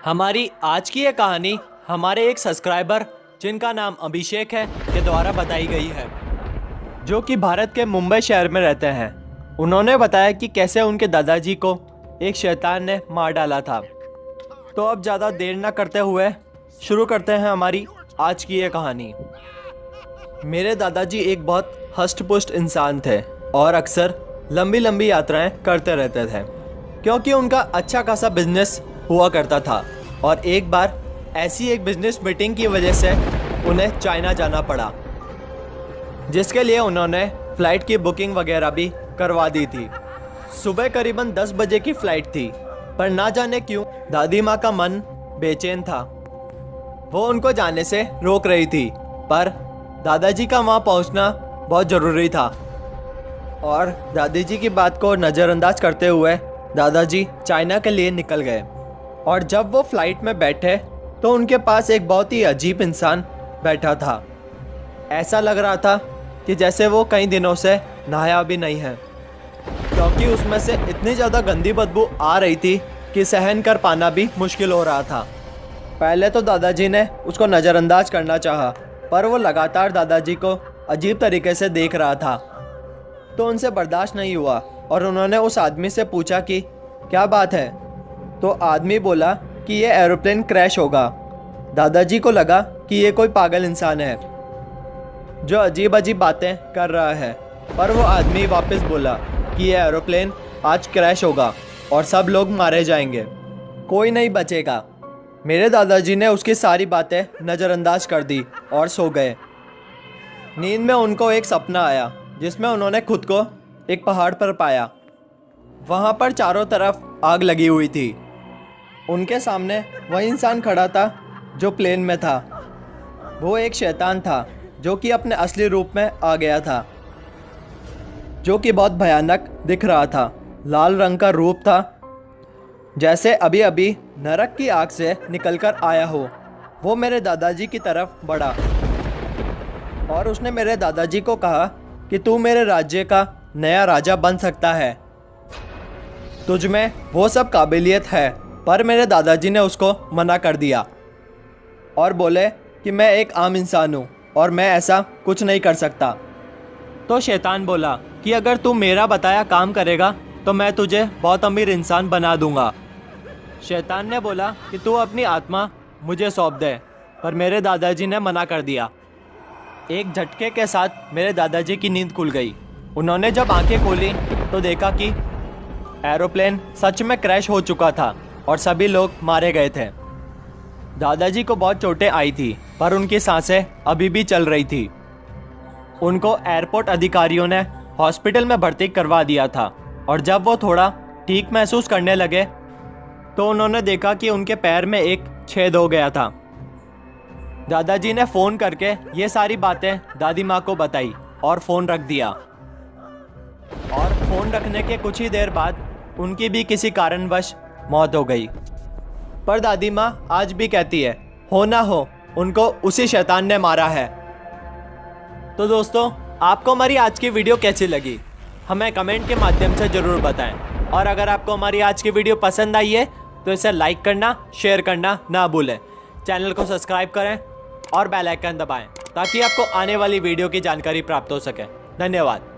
हमारी आज की ये कहानी हमारे एक सब्सक्राइबर जिनका नाम अभिषेक है के द्वारा बताई गई है, जो कि भारत के मुंबई शहर में रहते हैं। उन्होंने बताया कि कैसे उनके दादाजी को एक शैतान ने मार डाला था। तो अब ज़्यादा देर ना करते हुए शुरू करते हैं हमारी आज की ये कहानी। मेरे दादाजी एक बहुत हष्ट-पुष्ट इंसान थे और अक्सर लंबी लंबी यात्राएं करते रहते थे, क्योंकि उनका अच्छा खासा बिजनेस हुआ करता था। और एक बार ऐसी एक बिजनेस मीटिंग की वजह से उन्हें चाइना जाना पड़ा, जिसके लिए उन्होंने फ़्लाइट की बुकिंग वगैरह भी करवा दी थी। सुबह करीबन 10 बजे की फ़्लाइट थी, पर ना जाने क्यों दादी माँ का मन बेचैन था। वो उनको जाने से रोक रही थी, पर दादाजी का वहाँ पहुँचना बहुत ज़रूरी था। और दादी जी की बात को नज़रअंदाज करते हुए दादाजी चाइना के लिए निकल गए। और जब वो फ्लाइट में बैठे तो उनके पास एक बहुत ही अजीब इंसान बैठा था। ऐसा लग रहा था कि जैसे वो कई दिनों से नहाया भी नहीं है, क्योंकि उसमें से इतनी ज़्यादा गंदी बदबू आ रही थी कि सहन कर पाना भी मुश्किल हो रहा था। पहले तो दादाजी ने उसको नज़रअंदाज करना चाहा, पर वो लगातार दादाजी को अजीब तरीके से देख रहा था। तो उनसे बर्दाश्त नहीं हुआ और उन्होंने उस आदमी से पूछा कि क्या बात है। तो आदमी बोला कि ये एरोप्लेन क्रैश होगा। दादाजी को लगा कि ये कोई पागल इंसान है जो अजीब अजीब बातें कर रहा है, पर वो आदमी वापस बोला कि ये एरोप्लेन आज क्रैश होगा और सब लोग मारे जाएंगे, कोई नहीं बचेगा। मेरे दादाजी ने उसकी सारी बातें नज़रअंदाज कर दी और सो गए। नींद में उनको एक सपना आया, जिसमें उन्होंने खुद को एक पहाड़ पर पाया। वहाँ पर चारों तरफ आग लगी हुई थी। उनके सामने वही इंसान खड़ा था जो प्लेन में था। वो एक शैतान था जो कि अपने असली रूप में आ गया था, जो कि बहुत भयानक दिख रहा था। लाल रंग का रूप था, जैसे अभी अभी नरक की आग से निकलकर आया हो। वो मेरे दादाजी की तरफ बढ़ा और उसने मेरे दादाजी को कहा कि तू मेरे राज्य का नया राजा बन सकता है, तुझ में वो सब काबिलियत है। पर मेरे दादाजी ने उसको मना कर दिया और बोले कि मैं एक आम इंसान हूँ और मैं ऐसा कुछ नहीं कर सकता। तो शैतान बोला कि अगर तू मेरा बताया काम करेगा तो मैं तुझे बहुत अमीर इंसान बना दूंगा। शैतान ने बोला कि तू अपनी आत्मा मुझे सौंप दे, पर मेरे दादाजी ने मना कर दिया। एक झटके के साथ मेरे दादाजी की नींद खुल गई। उन्होंने जब आंखें खोली तो देखा कि एरोप्लेन सच में क्रैश हो चुका था और सभी लोग मारे गए थे। दादाजी को बहुत चोटें आई थी, पर उनकी सांसें अभी भी चल रही थी। उनको एयरपोर्ट अधिकारियों ने हॉस्पिटल में भर्ती करवा दिया था और जब वो थोड़ा ठीक महसूस करने लगे तो उन्होंने देखा कि उनके पैर में एक छेद हो गया था। दादाजी ने फ़ोन करके ये सारी बातें दादी माँ को बताई और फ़ोन रख दिया। और फ़ोन रखने के कुछ ही देर बाद उनकी भी किसी कारणवश मौत हो गई। पर दादी माँ आज भी कहती है, हो ना हो उनको उसी शैतान ने मारा है। तो दोस्तों, आपको हमारी आज की वीडियो कैसी लगी हमें कमेंट के माध्यम से ज़रूर बताएं। और अगर आपको हमारी आज की वीडियो पसंद आई है तो इसे लाइक करना, शेयर करना ना भूलें। चैनल को सब्सक्राइब करें और बेल आइकन दबाएं ताकि आपको आने वाली वीडियो की जानकारी प्राप्त हो सके। धन्यवाद।